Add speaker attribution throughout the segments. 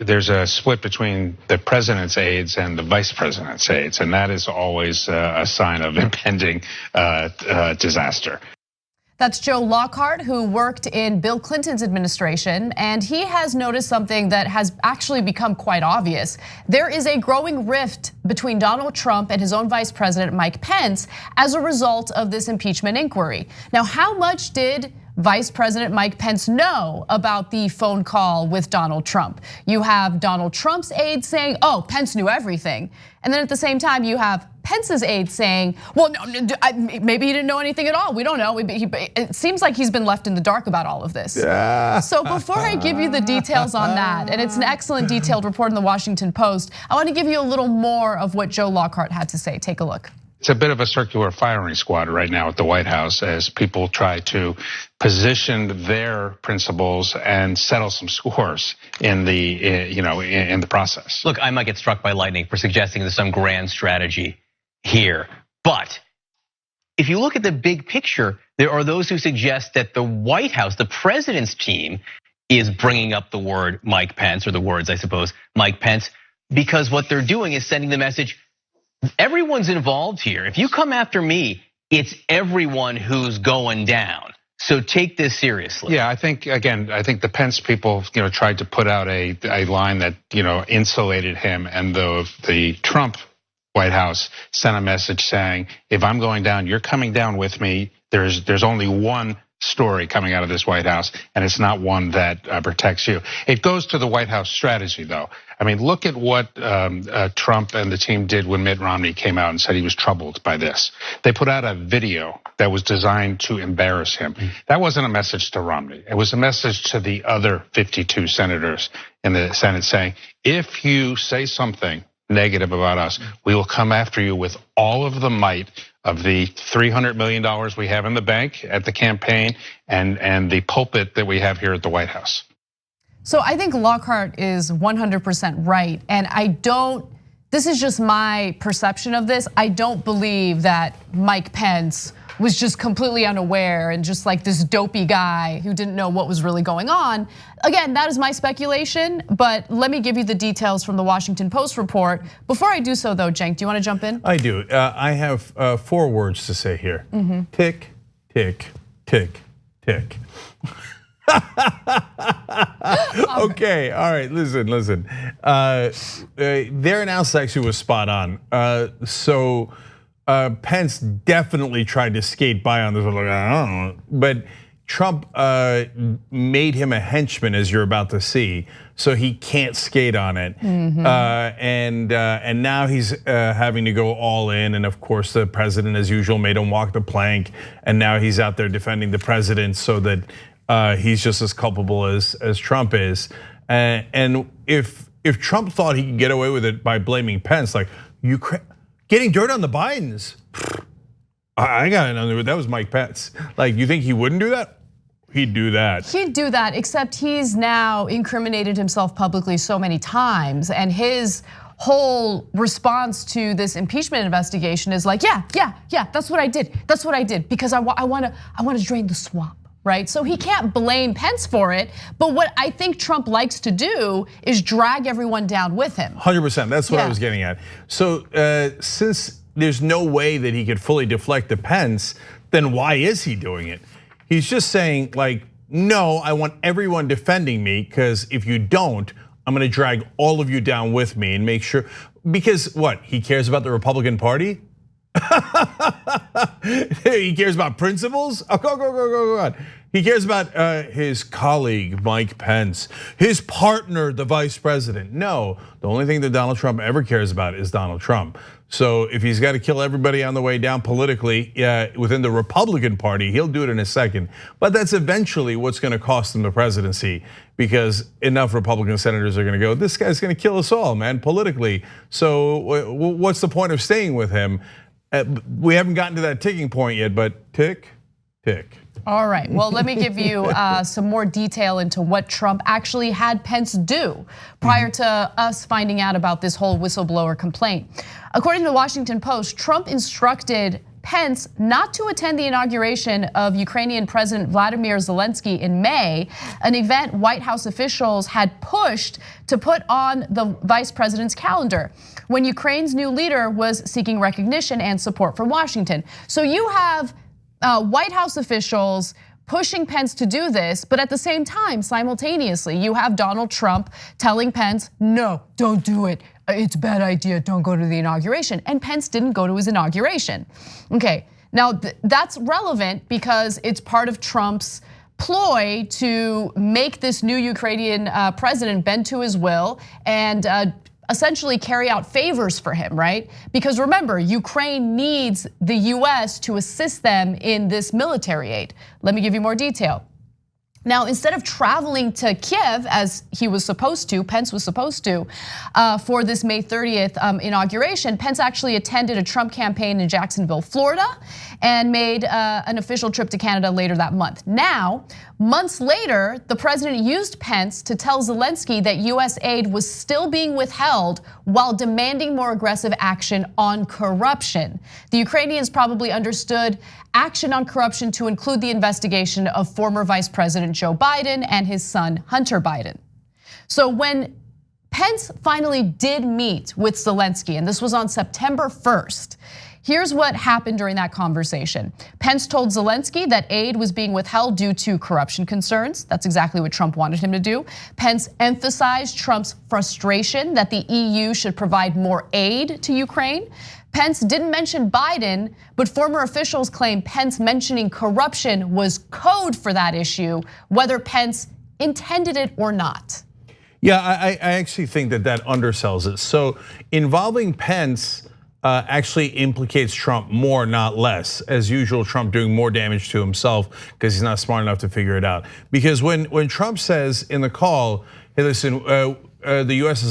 Speaker 1: there's a split between the president's aides and the vice president's aides, and that is always a sign of impending disaster.
Speaker 2: That's Joe Lockhart, who worked in Bill Clinton's administration, and he has noticed something that has actually become quite obvious. There is a growing rift between Donald Trump and his own vice president, Mike Pence, as a result of this impeachment inquiry. Now, how much did Vice President Mike Pence know about the phone call with Donald Trump? You have Donald Trump's aides saying, oh, Pence knew everything. And then at the same time, you have Pence's aides saying, well, no, maybe he didn't know anything at all. We don't know. It seems like he's been left in the dark about all of this. Yeah. So before I give you the details on that, and it's an excellent detailed report in the Washington Post, I want to give you a little more of what Joe Lockhart had to say. Take a look.
Speaker 1: It's a bit of a circular firing squad right now at the White House as people try to position their principles and settle some scores in the process.
Speaker 3: Look, I might get struck by lightning for suggesting there's some grand strategy here, but if you look at the big picture, there are those who suggest that the White House, the president's team, is bringing up the word Mike Pence, or the words, I suppose, Mike Pence, because what they're doing is sending the message, everyone's involved here. If you come after me, it's everyone who's going down. So take this seriously.
Speaker 1: Yeah, I think the Pence people, tried to put out a line that, insulated him, and the Trump White House sent a message saying, if I'm going down, you're coming down with me. There's only one story coming out of this White House, and it's not one that protects you. It goes to the White House strategy, though. I mean, look at what Trump and the team did when Mitt Romney came out and said he was troubled by this. They put out a video that was designed to embarrass him. That wasn't a message to Romney. It was a message to the other 52 senators in the Senate saying, if you say something negative about us, we will come after you with all of the might of the $300 million we have in the bank at the campaign and the pulpit that we have here at the White House.
Speaker 2: So I think Lockhart is 100% right. And this is just my perception of this. I don't believe that Mike Pence was just completely unaware and just like this dopey guy who didn't know what was really going on. Again, that is my speculation, but let me give you the details from the Washington Post report. Before I do so though, Cenk, do you want to jump in?
Speaker 4: I do, I have 4 words to say here. Tick, tick, tick, tick. Okay, all right, listen. Their analysis actually was spot on. So Pence definitely tried to skate by on this one, like, I don't know. But Trump made him a henchman, as you're about to see, so he can't skate on it. And now he's having to go all in. And of course, the president, as usual, made him walk the plank. And now he's out there defending the president so that he's just as culpable as Trump is. And if Trump thought he could get away with it by blaming Pence, like getting dirt on the Bidens, I got it under it. That was Mike Pence. Like, you think he wouldn't do that? He'd do that.
Speaker 2: He'd do that, except he's now incriminated himself publicly so many times, and his whole response to this impeachment investigation is like, yeah, that's what I did. That's what I did because I want to drain the swamp. Right, so he can't blame Pence for it, but what I think Trump likes to do is drag everyone down with him.
Speaker 4: 100%, that's what I was getting at. So since there's no way that he could fully deflect to Pence, then why is he doing it? He's just saying like, no, I want everyone defending me, because if you don't, I'm gonna drag all of you down with me and make sure, because what, he cares about the Republican Party? He cares about principles? Oh, go on. He cares about his colleague, Mike Pence, his partner, the vice president. No, the only thing that Donald Trump ever cares about is Donald Trump. So if he's got to kill everybody on the way down politically within the Republican Party, he'll do it in a second. But that's eventually what's going to cost him the presidency, because enough Republican senators are going to go, this guy's going to kill us all, man, politically. So what's the point of staying with him? We haven't gotten to that ticking point yet, but tick, tick.
Speaker 2: All right, well, let me give you some more detail into what Trump actually had Pence do prior to us finding out about this whole whistleblower complaint. According to the Washington Post, Trump instructed Pence not to attend the inauguration of Ukrainian President Vladimir Zelensky in May, an event White House officials had pushed to put on the vice president's calendar when Ukraine's new leader was seeking recognition and support from Washington. So you have White House officials pushing Pence to do this, but at the same time, simultaneously, you have Donald Trump telling Pence, no, don't do it. It's a bad idea, don't go to the inauguration. And Pence didn't go to his inauguration. Okay, now that's relevant because it's part of Trump's ploy to make this new Ukrainian president bend to his will and essentially carry out favors for him, right? Because remember, Ukraine needs the US to assist them in this military aid. Let me give you more detail. Now, instead of traveling to Kiev as he was supposed to, Pence was supposed to, for this May 30th inauguration, Pence actually attended a Trump campaign in Jacksonville, Florida, and made an official trip to Canada later that month. Now, months later, the president used Pence to tell Zelensky that US aid was still being withheld while demanding more aggressive action on corruption. The Ukrainians probably understood action on corruption to include the investigation of former Vice President Joe Biden and his son Hunter Biden. So when Pence finally did meet with Zelensky, and this was on September 1st, here's what happened during that conversation. Pence told Zelensky that aid was being withheld due to corruption concerns. That's exactly what Trump wanted him to do. Pence emphasized Trump's frustration that the EU should provide more aid to Ukraine. Pence didn't mention Biden, but former officials claim Pence mentioning corruption was code for that issue, whether Pence intended it or not.
Speaker 4: Yeah, I actually think that undersells it. So involving Pence actually implicates Trump more, not less. As usual, Trump doing more damage to himself because he's not smart enough to figure it out. Because when Trump says in the call, hey, listen, the US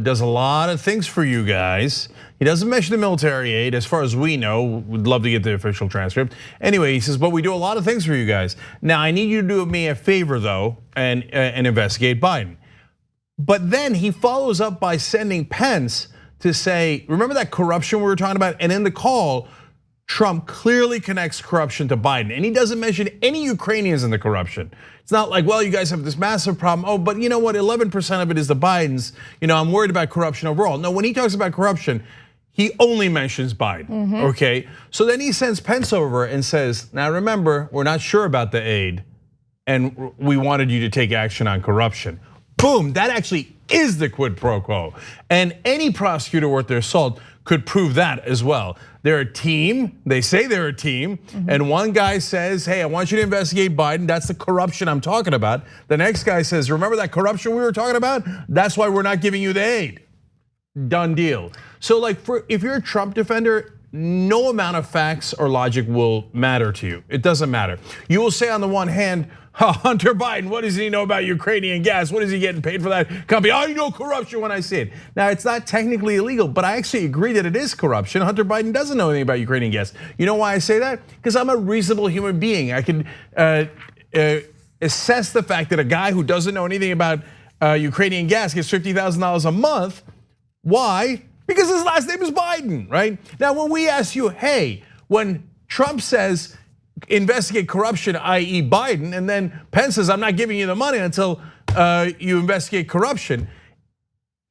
Speaker 4: does a lot of things for you guys. He doesn't mention the military aid, as far as we know. We'd love to get the official transcript. Anyway, he says, but we do a lot of things for you guys. Now, I need you to do me a favor, though, and investigate Biden. But then he follows up by sending Pence to say, remember that corruption we were talking about? And in the call, Trump clearly connects corruption to Biden. And he doesn't mention any Ukrainians in the corruption. It's not like, well, you guys have this massive problem. Oh, but you know what, 11% of it is the Bidens. I'm worried about corruption overall. No, when he talks about corruption, he only mentions Biden, okay? So then he sends Pence over and says, now remember, we're not sure about the aid and we wanted you to take action on corruption. Boom, that actually is the quid pro quo. And any prosecutor worth their salt could prove that as well. They're a team, they say they're a team, and one guy says, hey, I want you to investigate Biden, that's the corruption I'm talking about. The next guy says, remember that corruption we were talking about? That's why we're not giving you the aid. Done deal. So like, if you're a Trump defender, no amount of facts or logic will matter to you. It doesn't matter. You will say on the one hand, Hunter Biden, what does he know about Ukrainian gas? What is he getting paid for that company? I know corruption when I see it. Now, it's not technically illegal, but I actually agree that it is corruption. Hunter Biden doesn't know anything about Ukrainian gas. You know why I say that? Because I'm a reasonable human being. I can assess the fact that a guy who doesn't know anything about Ukrainian gas gets $50,000 a month. Why? Because his last name is Biden, right? Now, when we ask you, hey, when Trump says investigate corruption, i.e. Biden, and then Pence says, I'm not giving you the money until you investigate corruption,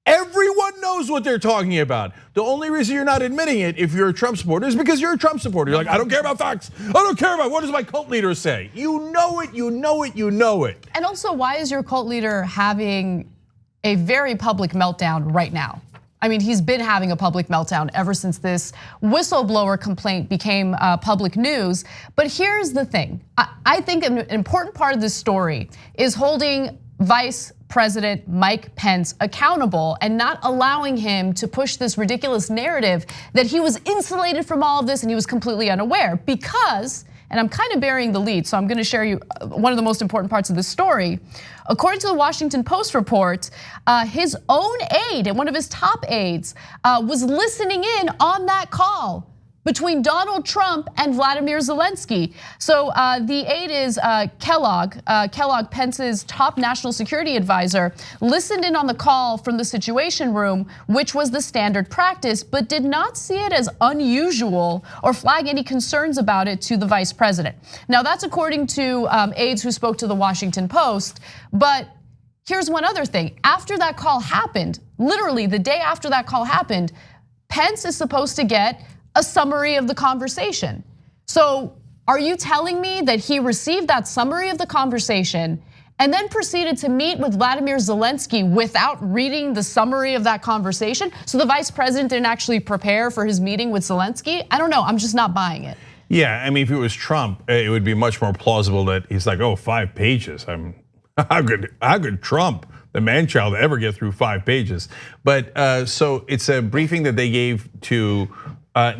Speaker 4: everyone knows what they're talking about. The only reason you're not admitting it if you're a Trump supporter is because you're a Trump supporter. You're like, I don't care about facts. I don't care about what does my cult leader say. You know it, you know it, you know it.
Speaker 2: And also, why is your cult leader having a very public meltdown right now? I mean, he's been having a public meltdown ever since this whistleblower complaint became public news. But here's the thing. I think an important part of this story is holding Vice President Mike Pence accountable and not allowing him to push this ridiculous narrative that he was insulated from all of this and he was completely unaware. Because, and I'm kind of burying the lead, so I'm gonna share you one of the most important parts of this story. According to the Washington Post report, his own aide and one of his top aides was listening in on that call between Donald Trump and Vladimir Zelensky. So the aide is Kellogg, Pence's top national security advisor, listened in on the call from the Situation Room, which was the standard practice, but did not see it as unusual or flag any concerns about it to the vice president. Now that's according to aides who spoke to the Washington Post, but here's one other thing. After that call happened, literally the day after that call happened, Pence is supposed to get a summary of the conversation. So are you telling me that he received that summary of the conversation and then proceeded to meet with Vladimir Zelensky without reading the summary of that conversation? So the vice president didn't actually prepare for his meeting with Zelensky? I don't know, I'm just not buying it.
Speaker 4: Yeah, I mean, if it was Trump, it would be much more plausible that he's like, oh, 5 pages. How could Trump, the man-child, ever get through 5 pages? But so it's a briefing that they gave to a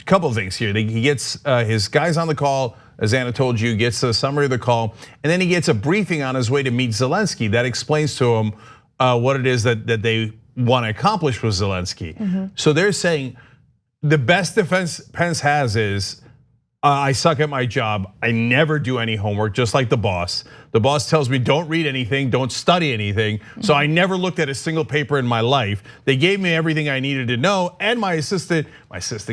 Speaker 4: couple of things here. He gets his guys on the call, as Anna told you, gets a summary of the call, and then he gets a briefing on his way to meet Zelensky that explains to him what it is that they want to accomplish with Zelensky. So they're saying the best defense Pence has is, I suck at my job. I never do any homework, just like the boss. The boss tells me don't read anything, don't study anything. So I never looked at a single paper in my life. They gave me everything I needed to know, and my assistant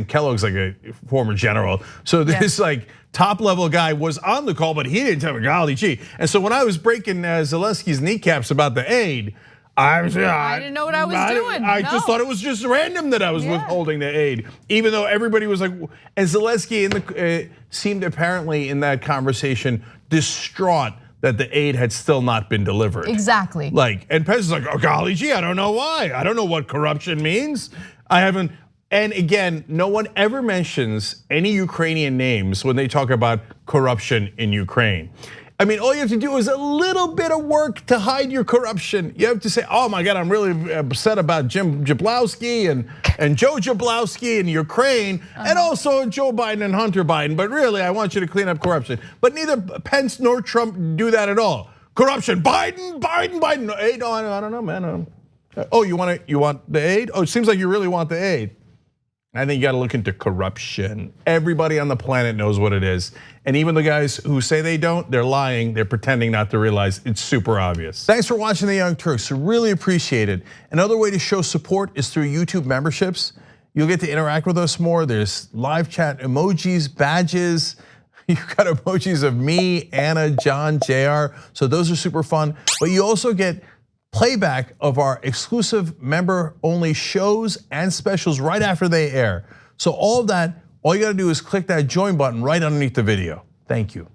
Speaker 4: Kellogg's like a former general. So this like top level guy was on the call, but he didn't tell me, golly gee. And so when I was breaking Zelensky's kneecaps about the aid, I
Speaker 2: didn't know what I was doing.
Speaker 4: I just thought it was just random that I was withholding the aid, even though everybody was like, and Zelensky seemed apparently in that conversation distraught that the aid had still not been delivered.
Speaker 2: Exactly.
Speaker 4: Like, and Pence is like, oh golly gee, I don't know why. I don't know what corruption means. I haven't. And again, no one ever mentions any Ukrainian names when they talk about corruption in Ukraine. I mean, all you have to do is a little bit of work to hide your corruption. You have to say, oh my God, I'm really upset about Jim Jablowski and Joe Jablowski in Ukraine, and also Joe Biden and Hunter Biden. But really, I want you to clean up corruption. But neither Pence nor Trump do that at all. Corruption, Biden. Aid, no, I don't know, man. Oh, you want the aid? Oh, it seems like you really want the aid. I think you gotta look into corruption. Everybody on the planet knows what it is. And even the guys who say they don't, they're lying, they're pretending not to realize it's super obvious. Thanks for watching The Young Turks, really appreciate it. Another way to show support is through YouTube memberships. You'll get to interact with us more. There's live chat emojis, badges. You've got emojis of me, Anna, John, JR. So those are super fun. But you also get playback of our exclusive member-only shows and specials right after they air. So all of that, all you gotta do is click that join button right underneath the video. Thank you.